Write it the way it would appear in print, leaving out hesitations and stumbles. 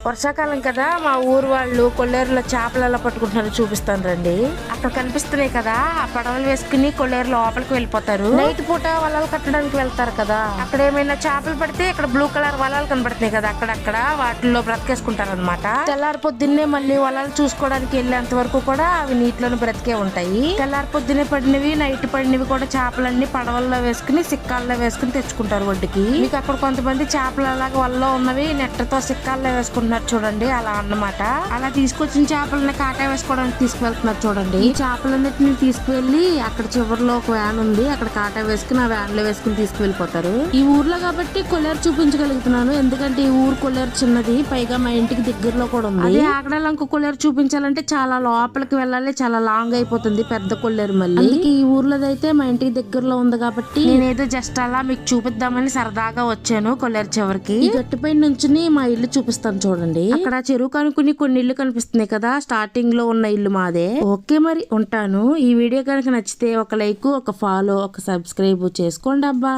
వర్షాకాలం కదా, మా ఊరు వాళ్ళు కొల్లేరులో చేపలు ఎలా పట్టుకుంటున్నారో చూపిస్తాను రండి. అక్కడ కనిపిస్తున్నాయి కదా, ఆ పడవలు వేసుకుని కొల్లేరు లోపలికి వెళ్ళిపోతారు. నైట్ పూట వలలు కట్టడానికి వెళ్తారు కదా, అక్కడ ఏమైనా చేపలు పడితే ఇక్కడ బ్లూ కలర్ వలలు కనబడుతున్నాయి కదా, అక్కడక్కడ వాటిల్లో బ్రతికేసుకుంటారు అనమాట. తెల్లారి పొద్దున్నే మళ్ళీ వలలు చూసుకోవడానికి వెళ్ళేంత వరకు కూడా అవి నీటిలోనే బ్రతికే ఉంటాయి. తెల్లారి పొద్దున్నే పడినవి, నైట్ పడినవి కూడా చేపలన్నీ పడవల్లో వేసుకుని సిక్కాల్లో వేసుకుని తెచ్చుకుంటారు ఒడ్డుకి. మీకు అక్కడ కొంతమంది చేపలు అలాగే వలలో ఉన్నవి నెట్టతో సిక్కాల్లో వేసుకుంటారు చూడండి, అలా అన్నమాట. అలా తీసుకొచ్చిన చేపలని కాటా వేసుకోవడానికి తీసుకువెళ్తున్నారు చూడండి. ఈ చేపలన్నిటిని తీసుకువెళ్లి అక్కడ చివరిలో ఒక వ్యాన్ ఉంది, అక్కడ కాటా వేసుకుని ఆ వ్యాన్ లో వేసుకుని తీసుకువెళ్ళిపోతారు. ఈ ఊర్లో కాబట్టి కొల్లేరు చూపించగలుగుతున్నాను, ఎందుకంటే ఈ ఊరు కొల్లేరు చిన్నది, పైగా మా ఇంటికి దగ్గరలో కూడా ఉంది. అదే ఆగడాలంక కొల్లేరు చూపించాలంటే చాలా లోపలికి వెళ్ళాలి, చాలా లాంగ్ అయిపోతుంది పెద్ద కొల్లేరు. మళ్ళీ ఈ ఊర్లోదైతే మా ఇంటికి దగ్గరలో ఉంది కాబట్టి నేనేదో జస్ట్ అలా మీకు చూపిద్దామని సరదాగా వచ్చాను కొల్లేరు చివరికి. ఈ గట్టిపై నుంచి మా ఇల్లు చూపిస్తాను చూడండి. అక్కడ చెరువు కనుకుని కొన్ని ఇల్లు కనిపిస్తున్నాయి కదా, స్టార్టింగ్ లో ఉన్న ఇల్లు మాదే. ఓకే మరి ఉంటాను. ఈ వీడియో కనుక నచ్చితే ఒక లైక్, ఒక ఫాలో, ఒక సబ్స్క్రైబ్ చేసుకోండి అబ్బా.